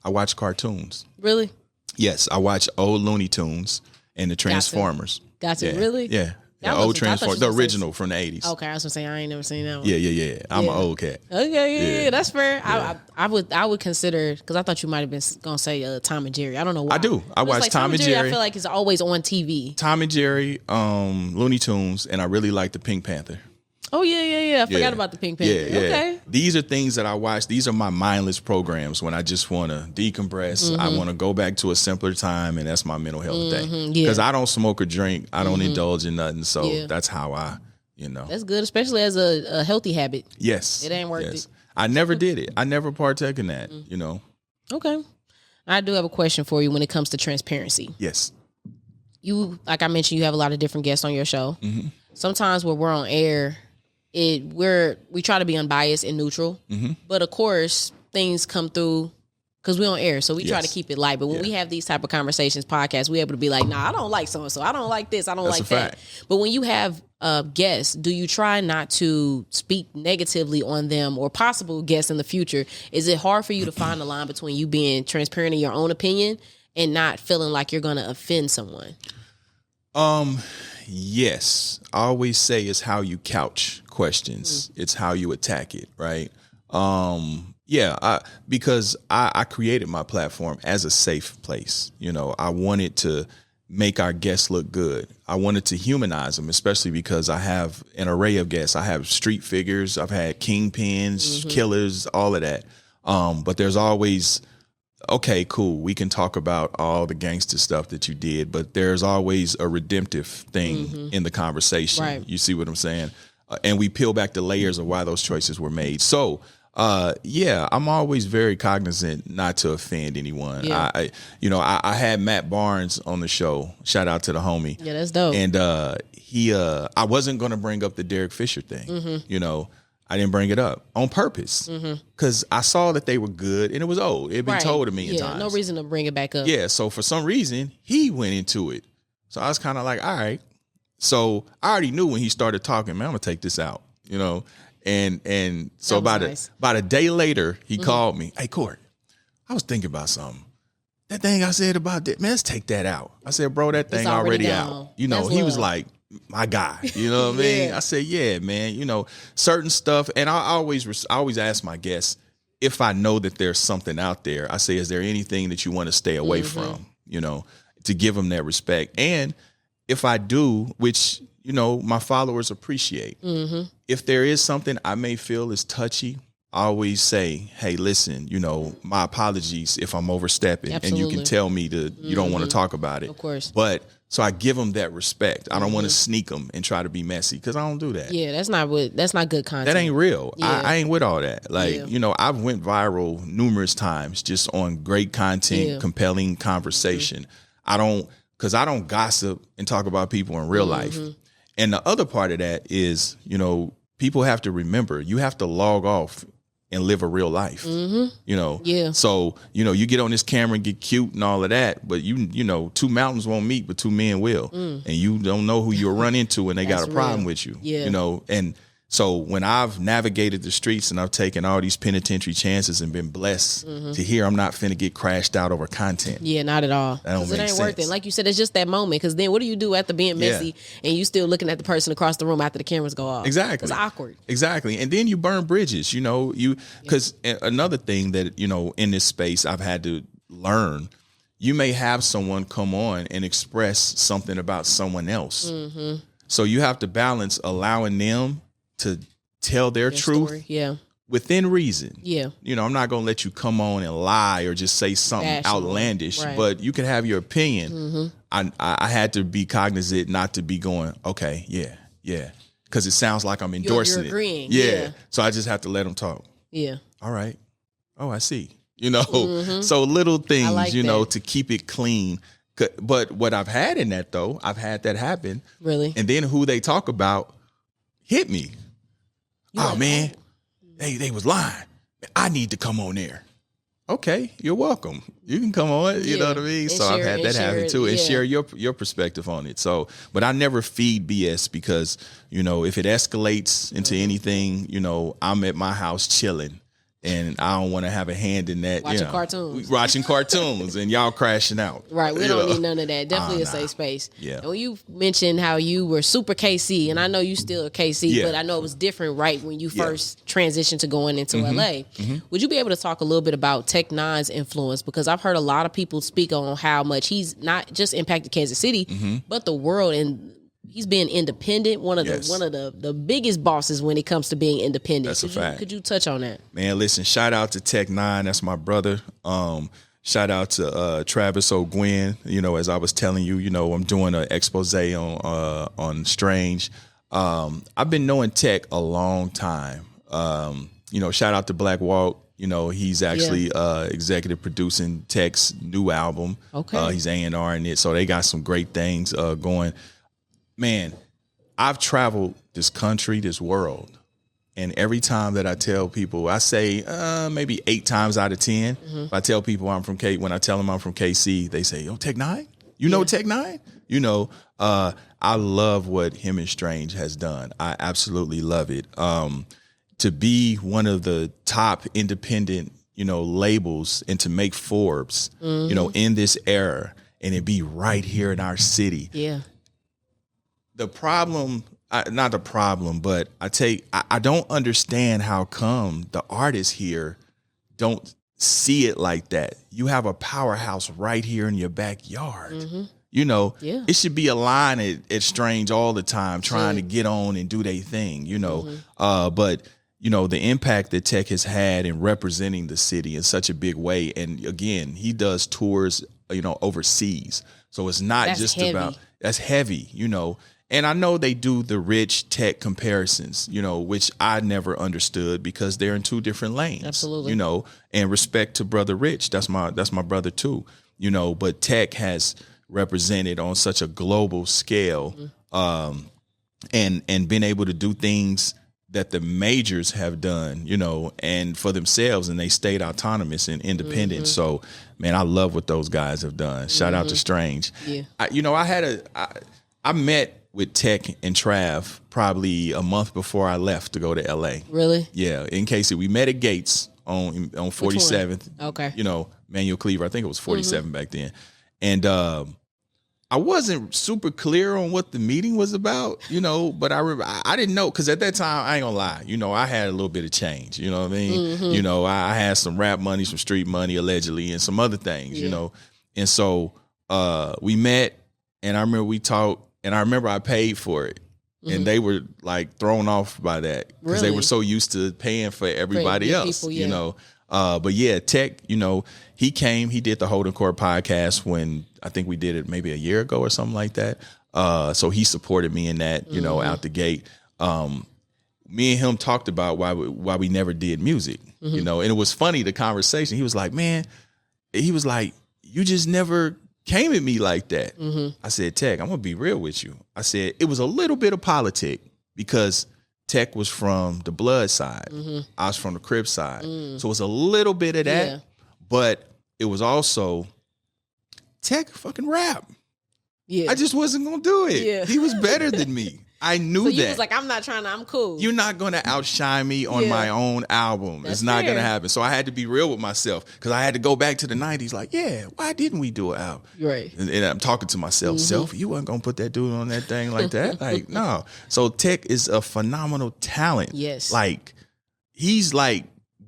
I watch cartoons. Really? Yes, I watch old Looney Tunes and the Transformers. Gotcha. Yeah. Really? Yeah. That The was- old I thought Transformers, you the was original from the 80s. Okay, I was gonna say I ain't never seen that one. Yeah. I'm an old cat. Okay, Yeah. that's fair. Yeah. I would consider, because I thought you might have been gonna say Tom and Jerry. I don't know why. I do. I But it's watch like Tom and Jerry. I feel like it's always on TV. Tom and Jerry, Looney Tunes, and I really like the Pink Panther. Oh yeah. I forgot Yeah. about the Pink Panther. Yeah. Okay. These are things that I watch. These are my mindless programs when I just want to decompress. I want to go back to a simpler time, and that's my mental health day. Yeah. Because I don't smoke or drink. I don't indulge in nothing. So Yeah. that's how I, That's good, especially as a healthy habit. Yes. It ain't worth it. I never did it. I never partook in that, Okay. I do have a question for you when it comes to transparency. Yes. You, like I mentioned, you have a lot of different guests on your show. sometimes when we're on air, we try to be unbiased and neutral, but of course things come through because we're on air, so we try to keep it light. But when we have these type of conversations, podcasts, we're able to be like, nah, I don't like so and so, I don't like this, I don't like that. But when you have guests, do you try not to speak negatively on them or possible guests in the future? Is it hard for you to find the line between you being transparent in your own opinion and not feeling like you're going to offend someone? Yes. I always say it's how you couch questions. It's how you attack it, right? Because I created my platform as a safe place. I wanted to make our guests look good. I wanted to humanize them, especially because I have an array of guests. I have street figures. I've had kingpins, killers, all of that. But there's always, okay, cool, we can talk about all the gangster stuff that you did, but there's always a redemptive thing in the conversation. Right. You see what I'm saying? And we peel back the layers of why those choices were made. So, I'm always very cognizant not to offend anyone. Yeah. I had Matt Barnes on the show. Shout out to the homie. Yeah, that's dope. And I wasn't going to bring up the Derek Fisher thing. I didn't bring it up on purpose because I saw that they were good and it was old. It had been told to me in times. No reason to bring it back up. Yeah, so for some reason, he went into it. So I was kind of like, all right. So I already knew when he started talking, man, I'm going to take this out, And so about a day later, he called me. Hey, Court, I was thinking about something. That thing I said about that, man, let's take that out. I said, bro, that thing already out. He was like, my guy, you know what I mean? I said, yeah, man, certain stuff. And I always ask my guests, if I know that there's something out there, I say, is there anything that you want to stay away from, to give them that respect. And if I do, which, my followers appreciate, if there is something I may feel is touchy, I always say, hey, listen, my apologies if I'm overstepping. Absolutely. And you can tell me you don't want to talk about it. Of course. But so I give them that respect. I don't want to sneak them and try to be messy because I don't do that. Yeah, that's not good content. That ain't real. Yeah. I ain't with all that. I've went viral numerous times just on great content, compelling conversation. Because I don't gossip and talk about people in real life. And the other part of that is, people have to remember, you have to log off and live a real life, Yeah. So, you get on this camera and get cute and all of that, but two mountains won't meet, but two men will. And you don't know who you'll run into when they got a problem with you, and so when I've navigated the streets and I've taken all these penitentiary chances and been blessed to hear I'm not finna get crashed out over content. Yeah, not at all. That don't make sense. Worth it. Like you said, it's just that moment. Because then what do you do after being messy and you still looking at the person across the room after the cameras go off? Exactly. It's awkward. Exactly. And then you burn bridges, because another thing that, in this space I've had to learn, you may have someone come on and express something about someone else. So you have to balance allowing them to tell their truth story. Within reason. I'm not going to let you come on and lie or just say something outlandish, but you can have your opinion. I had to be cognizant not to be going, okay, yeah, because it sounds like I'm endorsing you're agreeing. Yeah. So I just have to let them talk. Yeah. All right. Oh, I see. So little things, like to keep it clean. But what I've had in that, though, I've had that happen. Really? And then who they talk about hit me. Man, they was lying. I need to come on there. Okay, you're welcome. You can come on. You know what I mean? So I've had that happen too, and share your perspective on it. So, but I never feed BS because if it escalates into anything, I'm at my house chilling. And I don't want to have a hand in that. Watching cartoons and y'all crashing out. Right. We don't need none of that. Definitely a safe space. Yeah. And when you mentioned how you were super KC, and I know you still a KC, but I know it was different right when you first transitioned to going into LA. Would you be able to talk a little bit about N9ne's influence? Because I've heard a lot of people speak on how much he's not just impacted Kansas City, but the world, and he's being independent, one of the biggest bosses when it comes to being independent. That's a fact. Could you touch on that? Man, listen, shout out to N9. That's my brother. Shout out to Travis O'Gwen. As I was telling you, I'm doing an expose on Strange. I've been knowing Tech a long time. Shout out to Black Walt. He's actually executive producing Tech's new album. Okay. He's A&R in it. So they got some great things going. Man, I've traveled this country, this world. And every time that I tell people, I say maybe 8 times out of 10, if I tell people when I tell them I'm from KC, they say, "Oh, Tech N9ne? You know Tech N9ne?" You know, I love what him and Strange has done. I absolutely love it. To be one of the top independent, labels and to make Forbes, in this era and it be right here in our city. Yeah. The problem, not the problem, but I don't understand how come the artists here don't see it like that. You have a powerhouse right here in your backyard. It should be a line at Strange all the time trying to get on and do their thing, but the impact that Tech has had in representing the city in such a big way. And again, he does tours, overseas. So it's not that's heavy, And I know they do the Rich Tech comparisons, which I never understood because they're in 2 different lanes. Absolutely. And respect to Brother Rich. That's my brother too, but Tech has represented on such a global scale, and been able to do things that the majors have done, and for themselves, and they stayed autonomous and independent. So, man, I love what those guys have done. Shout out to Strange. Yeah. I met with Tech and Trav probably a month before I left to go to LA. Really? Yeah. In case we met at Gates on 47th. Okay. Manuel Cleaver. I think it was 47 back then. And I wasn't super clear on what the meeting was about, but I remember I didn't know because at that time, I ain't gonna lie, I had a little bit of change, you know what I mean? I had some rap money, some street money allegedly, and some other things, And so we met, and I remember we talked, and I remember I paid for it. And they were like thrown off by that because they were so used to paying for everybody else, people, But yeah, Tech, he came, he did the Holdin Court podcast when I think we did it maybe a year ago or something like that. So he supported me in that, out the gate. Me and him talked about why we never did music, and it was funny, the conversation. He was like, man, you just never came at me like that. I said, Tech, I'm gonna be real with you. I said it was a little bit of politic because Tech was from the blood side. I was from the Crib side. So it was a little bit of that, but it was also Tech fucking rap. Yeah. I just wasn't gonna do it. Yeah. He was better than me. I knew that. So you was like, I'm cool. You're not going to outshine me on my own album. That's it's not going to happen. So I had to be real with myself because I had to go back to the 90s like, why didn't we do an album? Right. And I'm talking to myself, self, you wasn't going to put that dude on that thing like that? Like, no. So Tech is a phenomenal talent. Yes. Like, he's like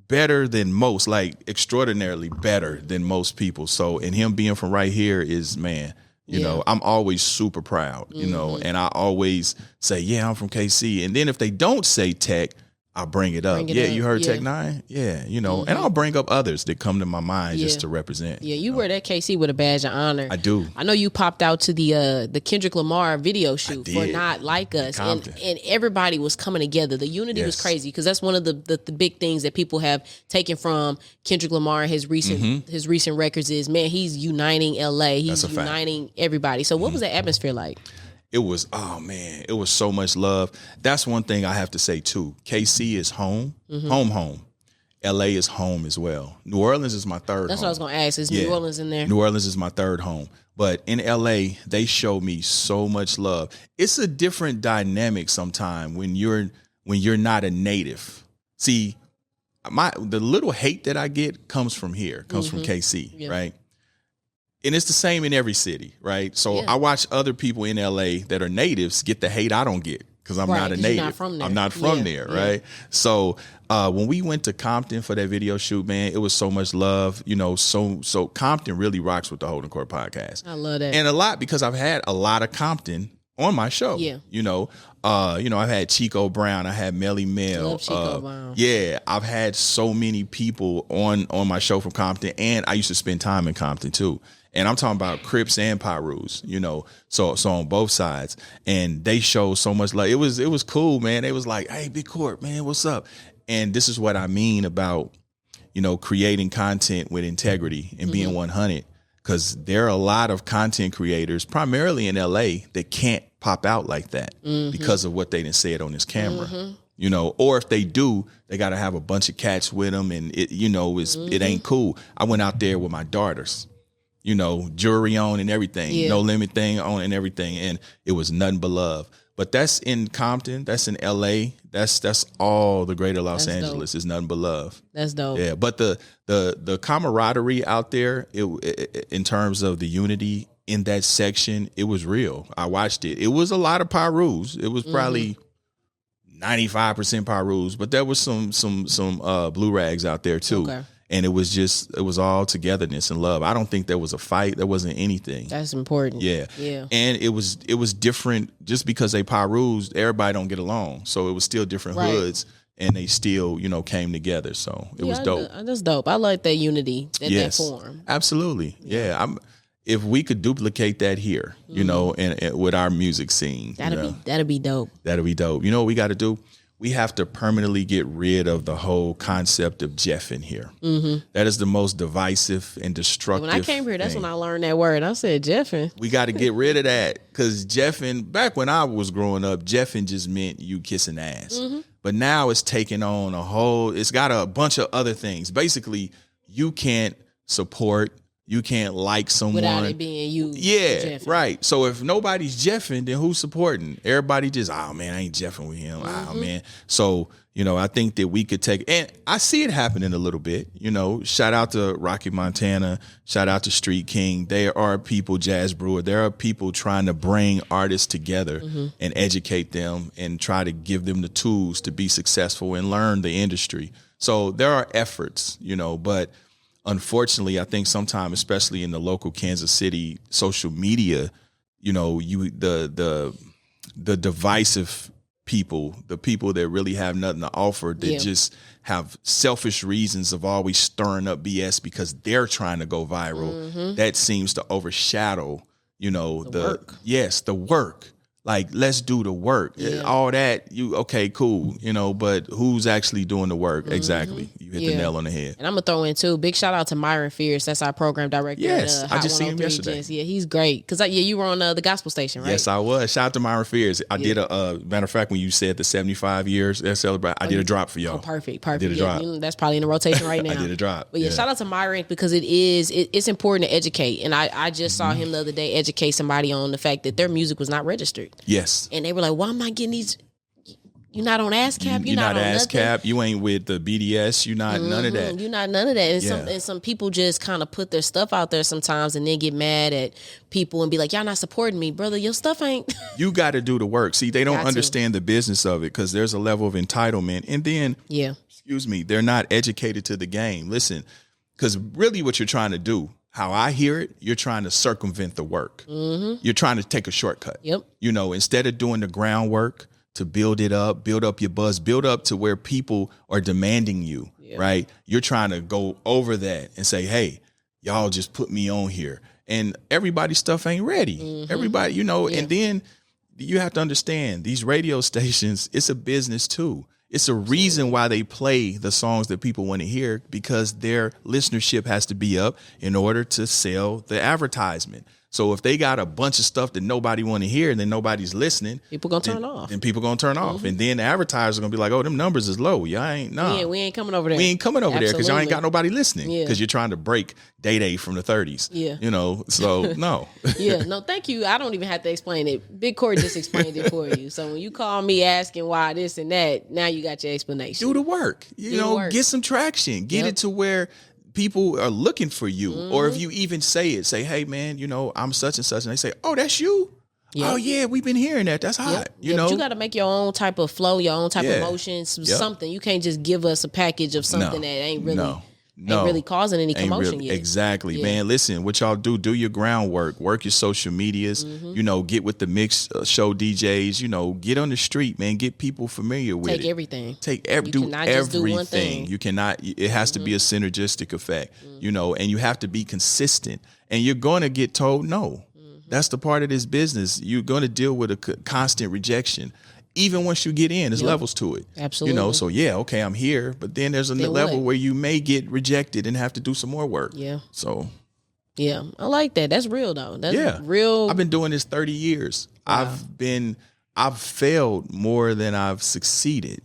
better than most, like extraordinarily better than most people. So, and him being from right here is, man, you know, I'm always super proud, you know, and I always say, I'm from KC. And then if they don't say Tech, I'll bring it up. You heard Tech N9ne? Yeah, you know, and I'll bring up others that come to my mind just to represent. Yeah, you wear that KC with a badge of honor. I do. I know you popped out to the Kendrick Lamar video shoot for Not Like Us. And everybody was coming together. The unity was crazy because that's one of the big things that people have taken from Kendrick Lamar and his recent records is, man, he's uniting LA. He's uniting everybody. So what was the atmosphere like? It was, it was so much love. That's one thing I have to say too. KC is home, home. LA is home as well. New Orleans is my third That's home. what I was going to ask. Is New Orleans in there? New Orleans is my third home. But in LA, they show me so much love. It's a different dynamic sometimes when you're not a native. See, the little hate that I get comes from here, comes from KC, right? And it's the same in every city, right? So I watch other people in LA that are natives get the hate I don't get because I'm not a native. I'm not from there, right? So when we went to Compton for that video shoot, man, it was so much love. You know, so Compton really rocks with the Holdin Court podcast. I love that. And a lot because I've had a lot of Compton on my show. Yeah. You know, I've had Chico Brown, I had Melly Mel. Love Chico Brown. Yeah, I've had so many people on my show from Compton, and I used to spend time in Compton too. And I'm talking about Crips and Pyrus, you know, so on both sides. And they show so much love. It was cool, man. They was like, hey, Big Court, man, what's up? And this is what I mean about, you know, creating content with integrity and being 100. Because there are a lot of content creators, primarily in LA, that can't pop out like that because of what they didn't say it on this camera. You know, or if they do, they got to have a bunch of cats with them, and it, you know, it ain't cool. I went out there with my daughters, you know, jewelry on and everything, no limit thing on and everything, and it was nothing but love. But that's in Compton, that's in LA, that's all the greater Los Angeles is nothing but love. That's dope. Yeah, but the camaraderie out there, in terms of the unity in that section, it was real. I watched it. It was a lot of Pyrus. It was probably 95% Pyrus, but there was some blue rags out there too. Okay. And it was all togetherness and love. I don't think there was a fight. There wasn't anything. That's important. Yeah. Yeah. And it was different just because they Pyrus, everybody don't get along. So it was still different hoods, and they still, you know, came together. So it was dope. That's dope. I like that unity, that form. Absolutely. Yeah. If we could duplicate that here, you know, and with our music scene, that'd be dope. That'd be dope. You know what we got to do? We have to permanently get rid of the whole concept of Jeffing here. That is the most divisive and destructive. When I came here, that's when I learned that word. I said Jeffing. We got to get rid of that, because Jeffing, back when I was growing up, Jeffing just meant you kissing ass. But now it's taking on it's got a bunch of other things. Basically, you can't support, you can't like someone without it being you. Yeah, Jeffing. right. So if nobody's Jeffing, then who's supporting? Everybody just, oh man, I ain't Jeffing with him. Oh man. So, you know, I think that we could take, and I see it happening a little bit, you know, shout out to Rocky Montana, shout out to Street King. There are people, Jazz Brewer, there are people trying to bring artists together and educate them and try to give them the tools to be successful and learn the industry. So there are efforts, you know, but unfortunately, I think sometimes, especially in the local Kansas City social media, you know, the divisive people, the people that really have nothing to offer, that just have selfish reasons of always stirring up BS because they're trying to go viral. That seems to overshadow, you know, the work. Like, let's do the work. All that, okay, cool, you know, but who's actually doing the work? Exactly. You hit the nail on the head. And I'm going to throw in, too, big shout out to Myron Fierce. That's our program director. Yes, at, I just seen him 103 yesterday. Gents. Yeah, he's great. Because, you were on the gospel station, right? Yes, I was. Shout out to Myron Fierce. I did matter of fact, when you said the 75 years, I did a drop for y'all. Oh, perfect. I did a drop. That's probably in the rotation right now. I did a drop. But shout out to Myron, because it's important to educate. And I just saw him the other day educate somebody on the fact that their music was not registered. Yes. And they were like, well, I'm not getting these. You're not on ASCAP. You're not on ASCAP. You ain't with the BDS. You're not none of that. You're not none of that. And some people just kind of put their stuff out there sometimes and then get mad at people and be like, y'all not supporting me. Brother, your stuff ain't. You got to do the work. See, they don't understand the business of it, because there's a level of entitlement. And then, they're not educated to the game. Listen, because really what you're trying to do, how I hear it, you're trying to circumvent the work. You're trying to take a shortcut. Yep. You know, instead of doing the groundwork to build up your buzz, build up to where people are demanding you, right? You're trying to go over that and say, hey, y'all just put me on here. And everybody's stuff ain't ready. Everybody, you know, and then you have to understand, these radio stations, it's a business too. It's a reason why they play the songs that people want to hear, because their listenership has to be up in order to sell the advertisement. So if they got a bunch of stuff that nobody want to hear and then nobody's listening, people gonna turn off. Then people gonna turn off, and then the advertisers are gonna be like, "Oh, them numbers is low. Y'all ain't we ain't coming over there. We ain't coming over there because y'all ain't got nobody listening because you're trying to break Day from the 30s. You know, so no. No, thank you. I don't even have to explain it. Big Court just explained it for you. So when you call me asking why this and that, now you got your explanation. Do the work. You know, get some traction. Get it to where people are looking for you. Or if you even say, hey man, you know, I'm such and such, and they say, oh, that's you. Oh yeah, we've been hearing that. That's hot. You know, but you got to make your own type of flow, your own type of emotions, something. You can't just give us a package of something that ain't really ain't really causing any commotion yet. Exactly, man. Listen, what y'all do your groundwork, work your social medias, you know, get with the mix show DJs, you know, get on the street, man, get people familiar with it. Take everything. Do everything. You cannot, it has to be a synergistic effect, you know, and you have to be consistent, and you're going to get told no. That's the part of this business. You're going to deal with a constant rejection. Even once you get in, there's levels to it. Absolutely. You know, so okay, I'm here, but then there's a level where you may get rejected and have to do some more work. Yeah. So Yeah, I like that. That's real though. That's Yeah. real. I've been doing this 30 years. Wow. I've failed more than I've succeeded.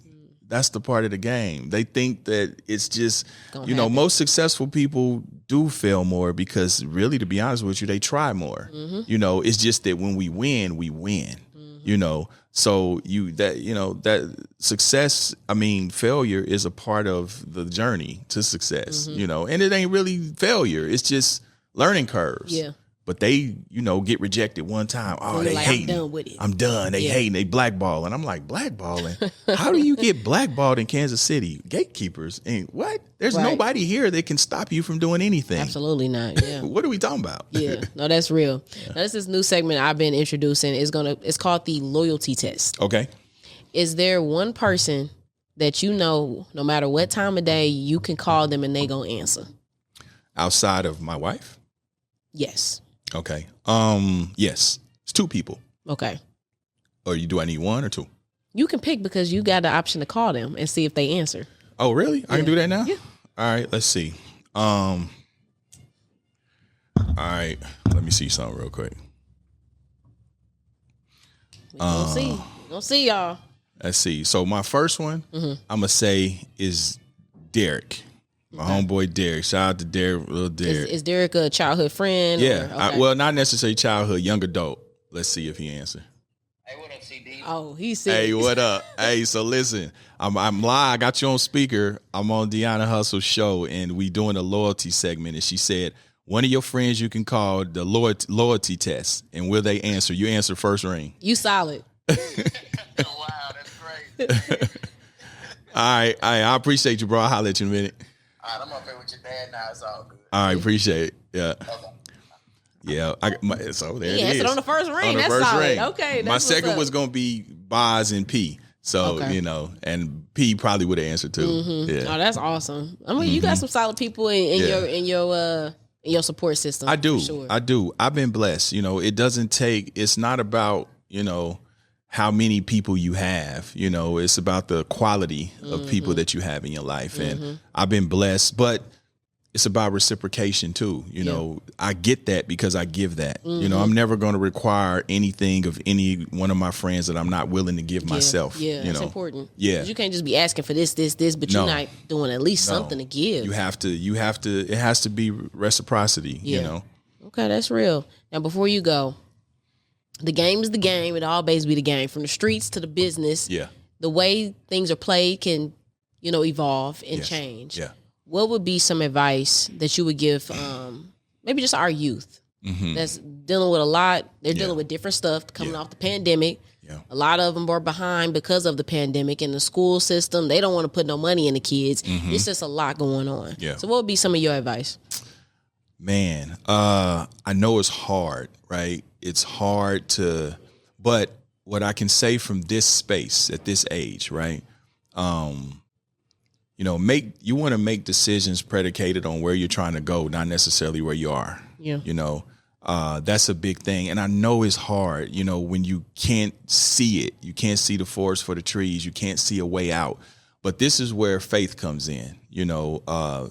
That's the part of the game. They think that it's just, Happen. most successful people do fail more because really, to be honest with you, they try more. It's just that when we win, we win. So that success, failure is a part of the journey to success, and it ain't really failure. It's just learning curves. Yeah. But they, get rejected one time. Oh, they hating. I'm done with it. I'm done. They hating. They blackballing. I'm like, blackballing? How do you get blackballed in Kansas City? Gatekeepers. And what? There's nobody here that can stop you from doing anything. Absolutely not. Yeah. What are we talking about? Yeah. No, that's real. Now, this is new segment I've been introducing. It's called the loyalty test. Okay. Is there one person that no matter what time of day, you can call them and they gonna answer? Outside of my wife? Yes. Okay. Yes. It's two people. Okay. Or do I need one or two? You can pick because you got the option to call them and see if they answer. Oh, really? I can do that now? Yeah. All right, let's see. All right. Let me see something real quick. We'll see y'all. Let's see. So my first one, I'm gonna say is Derek. My homeboy Derek. Shout out to Derek, little Derek. Is Derek a childhood friend? Yeah. Well, not necessarily childhood, young adult. Let's see if he answers. Hey, what up, CD? Oh, he said. Hey, what up? Hey, so listen, I'm live. I got you on speaker. I'm on Deona Hustle show, and we doing a loyalty segment. And she said, one of your friends you can call the loyalty test, and will they answer? You answer first ring. You solid. Wow, that's great. All right. I appreciate you, bro. I'll holler at you in a minute. All right, I'm up here with your dad now. It's all good. All right, appreciate it. Yeah. Okay. Yeah. So there it is. Answered on the first ring. On the That's first solid. ring. Okay. That's My what's second up. was going to be Boz and P. So, Okay. And P probably would have answered too. Yeah. Oh, that's awesome. I mean, you got some solid people in your support system. I do. For sure. I do. I've been blessed. It's not about, how many people you have, it's about the quality of people that you have in your life. And I've been blessed, but it's about reciprocation too. I get that because I give that. I'm never going to require anything of any one of my friends that I'm not willing to give myself. Yeah, that's important. Yeah. You can't just be asking for this, but you're not doing at least something to give. You have to, it has to be reciprocity, Okay, that's real. Now, before you go, the game is the game. It'll always be the game. From the streets to the business, the way things are played can, evolve and change. Yeah. What would be some advice that you would give maybe just our youth that's dealing with a lot? They're dealing with different stuff coming off the pandemic. Yeah. A lot of them are behind because of the pandemic and the school system. They don't want to put no money in the kids. It's just a lot going on. Yeah. So what would be some of your advice? Man, I know it's hard, right? It's hard but what I can say from this space at this age, right? You want to make decisions predicated on where you're trying to go, not necessarily where you are. Yeah. That's a big thing. And I know it's hard, when you can't see it, you can't see the forest for the trees, you can't see a way out. But this is where faith comes in.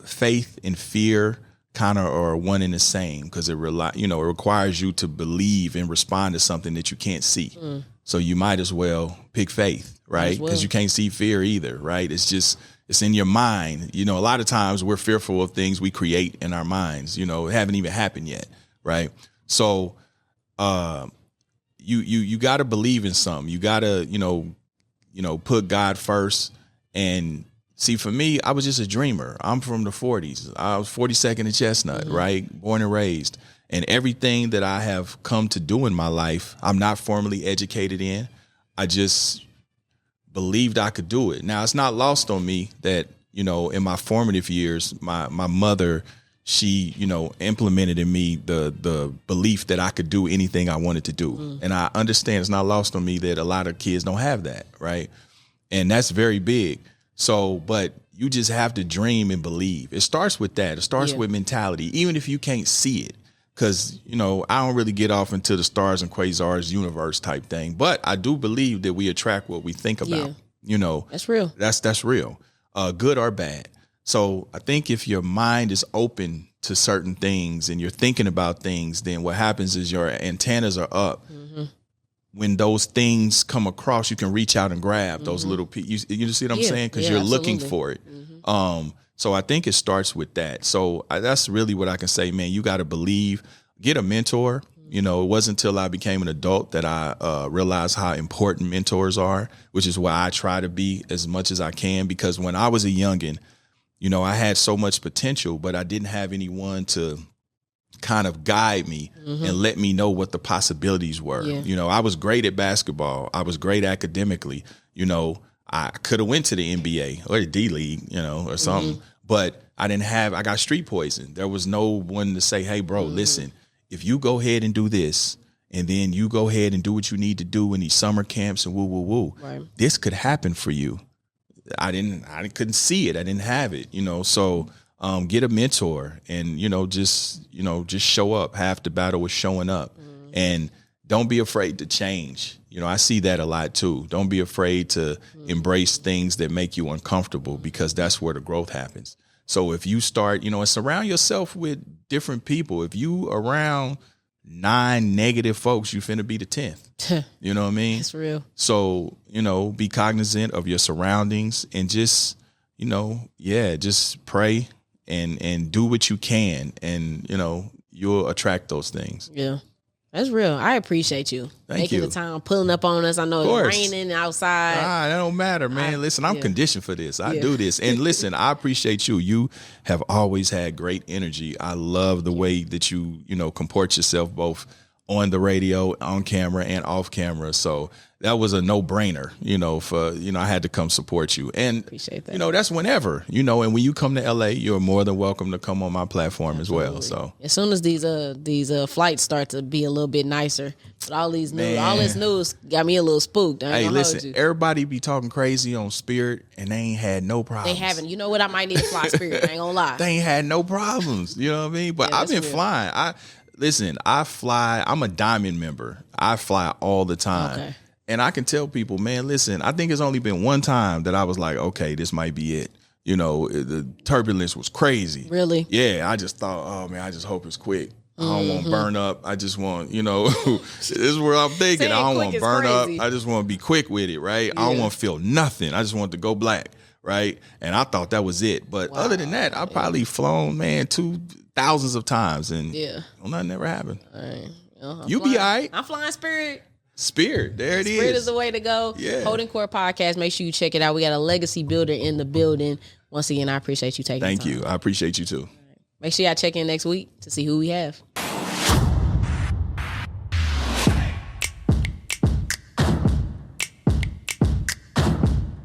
Faith and fear kind of are one and the same because it requires you to believe and respond to something that you can't see. So you might as well pick faith, right? Because you can't see fear either, right? It's in your mind. A lot of times we're fearful of things we create in our minds, it haven't even happened yet, right? So you got to believe in something. You got to, put God first. And see, for me, I was just a dreamer. I'm from the 40s. I was 42nd and Chestnut, right? Born and raised. And everything that I have come to do in my life, I'm not formally educated in. I just believed I could do it. Now, it's not lost on me that, in my formative years, my mother, she, implemented in me the belief that I could do anything I wanted to do. And I understand it's not lost on me that a lot of kids don't have that, right? And that's very big. So, but you just have to dream and believe. It starts with that. It starts with mentality, even if you can't see it. Because, I don't really get off into the stars and quasars universe type thing. But I do believe that we attract what we think about. That's real. That's real, good or bad. So I think if your mind is open to certain things and you're thinking about things, then what happens is your antennas are up. When those things come across, you can reach out and grab those little pieces. You see what I'm saying? Because you're looking for it. So I think it starts with that. So that's really what I can say, man. You got to believe, get a mentor. You know, it wasn't until I became an adult that I realized how important mentors are, which is why I try to be as much as I can. Because when I was a youngin', you know, I had so much potential, but I didn't have anyone to kind of guide me and let me know what the possibilities were. You know, I was great at basketball. I was great academically. You know, I could have went to the NBA or the D League, you know, or something, but I got street poison. There was no one to say, hey, bro, listen, if you go ahead and do this, and then you go ahead and do what you need to do in these summer camps and woo, this could happen for you. I couldn't see it. I didn't have it, you know, so get a mentor and, just show up. Half the battle is showing up and don't be afraid to change. You know, I see that a lot too. Don't be afraid to embrace things that make you uncomfortable because that's where the growth happens. So if you start, and surround yourself with different people. If you around 9 negative folks, you finna be the 10th. You know what I mean? It's real. So, be cognizant of your surroundings and just, just pray and do what you can. And, you'll attract those things. Yeah. That's real. I appreciate you making the time, pulling up on us. I know it's raining outside. That don't matter, man. Listen, I'm conditioned for this. I do this. And listen, I appreciate you. You have always had great energy. I love the way that you, comport yourself both on the radio, on camera, and off camera. So that was a no-brainer, I had to come support you. And, appreciate that. That's whenever, and when you come to LA, you're more than welcome to come on my platform as well. So as soon as these flights start to be a little bit nicer, but all this news got me a little spooked. Hey, listen, everybody be talking crazy on Spirit and they ain't had no problems. They haven't. You know what? I might need to fly Spirit. I ain't gonna lie. They ain't had no problems. You know what I mean? But I've been flying. I fly. I'm a Diamond member. I fly all the time. Okay. And I can tell people, man, listen, I think it's only been one time that I was like, okay, this might be it. The turbulence was crazy. Really? Yeah. I just thought, oh man, I just hope it's quick. I don't want to burn up. I just want, this is where I'm thinking. I don't want to burn up. I just want to be quick with it, right? Yeah. I don't want to feel nothing. I just want to go black, right? And I thought that was it. But other than that, I've probably flown, man, thousands of times and nothing ever happened. All right. Well, you be all right. I'm flying Spirit. Spirit, there it is. Spirit is the way to go. Yeah. Holdin Court Podcast. Make sure you check it out. We got a legacy builder in the building. Once again, I appreciate you taking the time. Thank you. I appreciate you too. Make sure y'all check in next week to see who we have.